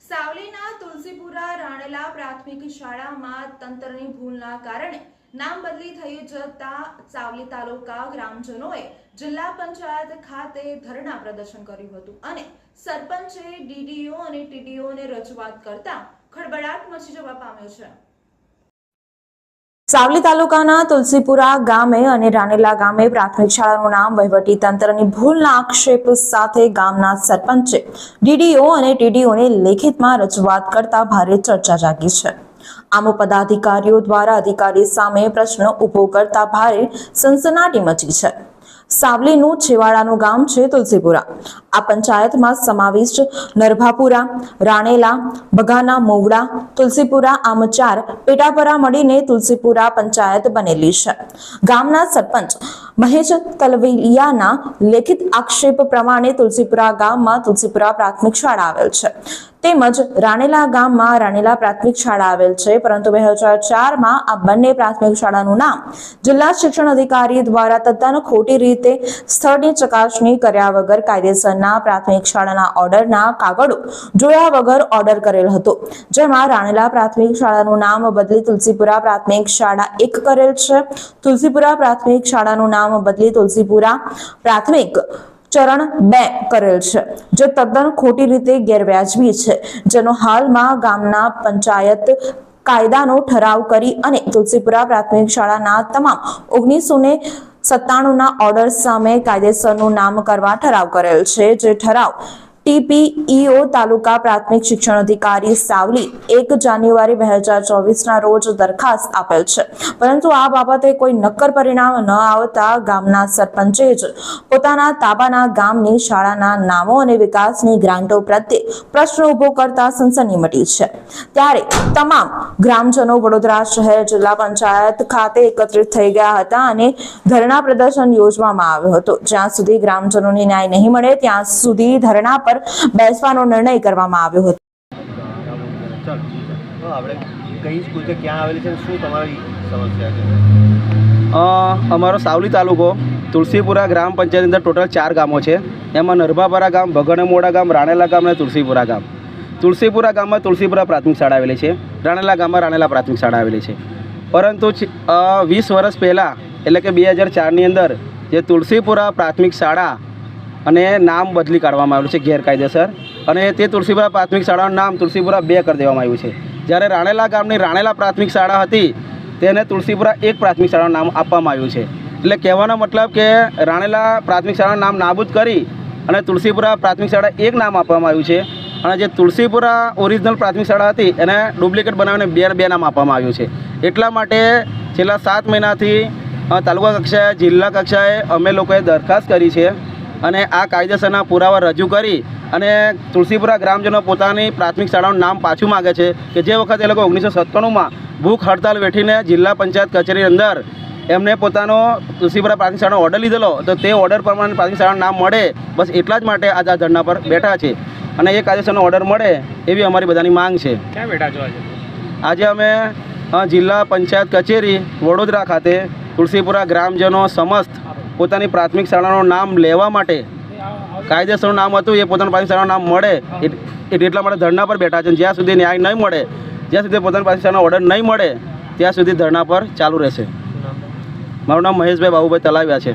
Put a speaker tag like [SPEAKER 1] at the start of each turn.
[SPEAKER 1] સાવલીના તુલસીપુરા રાણેલા પ્રાથમિક શાળામાં તંત્રની ભૂલના કારણે નામ બદલી થઈ જતા સાવલી તાલુકા ગ્રામજનોએ જિલ્લા પંચાયત ખાતે ધરણા પ્રદર્શન કર્યું હતું અને સરપંચે ડીડીઓ અને ટીડીઓને રજૂઆત કરતા ખળબળાટ મચી જવા પામ્યો છે। સાવલી તાલુકાના તુલસીપુરા ગામે અને રાણેલા ગામે પ્રાથમિક શાળાનું નામ વહીવટી તંત્રની ભૂલના આક્ષેપ સાથે ગામના સરપંચે ડીડીઓ અને ટીડીઓને લેખિતમાં રજૂઆત કરતા ભારે ચર્ચા જાગી છે। આમ પદાધિકારીઓ દ્વારા અધિકારી સામે પ્રશ્ન ઉભો કરતા ભારે સનસનાટી મચી છે। સાવલીનું છેવાડાનું ગામ છે તુલસીપુરા। આ પંચાયતમાં સમાવિષ્ટ નરભાપુરા, રાણેલા, બગાના, મોવડા, તુલસીપુરા આમ 4 પેટાપરા મળીને તુલસીપુરા પંચાયત બનેલી છે। ગામના સરપંચ મહેશ તલવલિયાના લેખિત આક્ષેપ પ્રમાણે તુલસીપુરા ગામમાં તુલસીપુરા પ્રાથમિક શાળા આવેલ છે તેમજ રાણેલા ગામમાં રાણેલા પ્રાથમિક શાળા આવેલ છે, પરંતુ 2004માં આ બંને પ્રાથમિક શાળાનું નામ જિલ્લા શિક્ષણ અધિકારી દ્વારા તદ્દન ખોટી રીતે સ્થળની ચકાસણી કર્યા વગર કાયદેસરના પ્રાથમિક શાળાના ઓર્ડરના કાગળો જોયા વગર ઓર્ડર કરેલ હતો, જેમાં રાણેલા પ્રાથમિક શાળાનું નામ બદલી તુલસીપુરા પ્રાથમિક શાળા 1 કરેલ છે। તુલસીપુરા પ્રાથમિક શાળાનું નામ બદલી તુલસીપુરા પ્રાથમિક ચરણ 2 કરેલ છે, જે તદ્દન ખોટી રીતે ગેરવ્યાજબી છે, જેનો હાલમાં ગામના પંચાયત કાયદાનો ઠરાવ કરી અને તુલસીપુરા પ્રાથમિક શાળાના તમામ 1997ના ઓર્ડર સામે કાયદેસરનું નામ કરવા ઠરાવ કરેલ છે, જે ઠરાવ TPEO તાલુકા પ્રાથમિક શિક્ષણ અધિકારી સાવલી 1 જાન્યુઆરી 2024ના રોજ દરખાસ્ત આપેલ છે, પરંતુ આ બાબતે કોઈ નક્કર પરિણામ ન આવતા ગામના સરપંચે જ પોતાના તાબાના ગામની શાળાના નામો અને વિકાસની ગ્રાન્ટો પ્રત્યે પ્રશ્ન ઉભો કરતા સનસની મટી છે। ત્યારે તમામ ગ્રામજનો વડોદરા શહેર જિલ્લા પંચાયત ખાતે એકત્રિત થઈ ગયા હતા અને ધરણા પ્રદર્શન યોજવામાં આવ્યો હતો। જ્યાં સુધી ગ્રામજનોને ન્યાય નહીં મળે ત્યાં સુધી ધરણા પર બેસવાનો નિર્ણય કરવામાં આવ્યો હતો।
[SPEAKER 2] અમારો સાવલી તાલુકો તુલસીપુરા ગ્રામ પંચાયત અંદર ટોટલ 4 ગામો છે। એમાં નરભાપરા ગામ, બગણમોડા ગામ, રાણેલા ગામ અને તુલસીપુરા ગામ। તુલસીપુરા ગામમાં તુલસીપુરા પ્રાથમિક શાળા આવેલી છે, રાણેલા ગામમાં રાણેલા પ્રાથમિક શાળા આવેલી છે, પરંતુ 20 વર્ષ પહેલાં એટલે કે 2004ની અંદર જે તુલસીપુરા પ્રાથમિક શાળા અને નામ બદલી કાઢવામાં આવેલું છે ગેરકાયદેસર, અને તે તુલસીપુરા પ્રાથમિક શાળાનું નામ તુલસીપુરા 2 કરી દેવામાં આવ્યું છે। જ્યારે રાણેલા ગામની રાણેલા પ્રાથમિક શાળા હતી તેને તુલસીપુરા 1 પ્રાથમિક શાળાનું નામ આપવામાં આવ્યું છે। એટલે કહેવાનો મતલબ કે રાણેલા પ્રાથમિક શાળાનું નામ નાબૂદ કરી અને તુલસીપુરા પ્રાથમિક શાળા 1 નામ આપવામાં આવ્યું છે, અને જે તુલસીપુરા ઓરિજિનલ પ્રાથમિક શાળા હતી એને ડુપ્લિકેટ બનાવીને 2 નામ આપવામાં આવ્યું છે। એટલા માટે છેલ્લા 7 મહિનાથી તાલુકા કક્ષાએ, જિલ્લા કક્ષાએ અમે લોકોએ દરખાસ્ત કરી છે અને આ કાયદેસરના પુરાવા રજૂ કરી અને તુલસીપુરા ગ્રામજનો પોતાની પ્રાથમિક શાળાનું નામ પાછું માગે છે કે જે વખતે એ લોકો 1997માં ભૂખ હડતાલ વેઠીને જિલ્લા પંચાયત કચેરી અંદર એમને પોતાનો તુલસીપુરા પ્રાથમિક શાળાનો ઓર્ડર લીધેલો, તો તે ઓર્ડર પ્રમાણે પ્રાથમિક શાળાનું નામ મળે, બસ એટલા જ માટે આજે આ ધરણા પર બેઠા છે અને એ કાયદેસરનો ઓર્ડર મળે એવી અમારી બધાની માંગ છે।
[SPEAKER 3] ક્યાં બેઠા છો આજે?
[SPEAKER 2] આજે અમે જિલ્લા પંચાયત કચેરી વડોદરા ખાતે તુલસીપુરા ગ્રામજનો સમસ્ત પોતાની પ્રાથમિક શાળાનું નામ લેવા માટે, કાયદેસરનું નામ હતું એ પોતાનું પ્રાથમિક શાળાનું નામ મળે એટલા માટે ધરણા પર બેઠા છે। જ્યાં સુધી ન્યાય નહીં મળે, જ્યાં સુધી પોતાની પ્રાથમિક શાળાનો ઓર્ડર નહીં મળે ત્યાં સુધી ધરણા પર ચાલુ રહેશે। મારું નામ મહેશભાઈ બાબુભાઈ તલાવ્યા છે।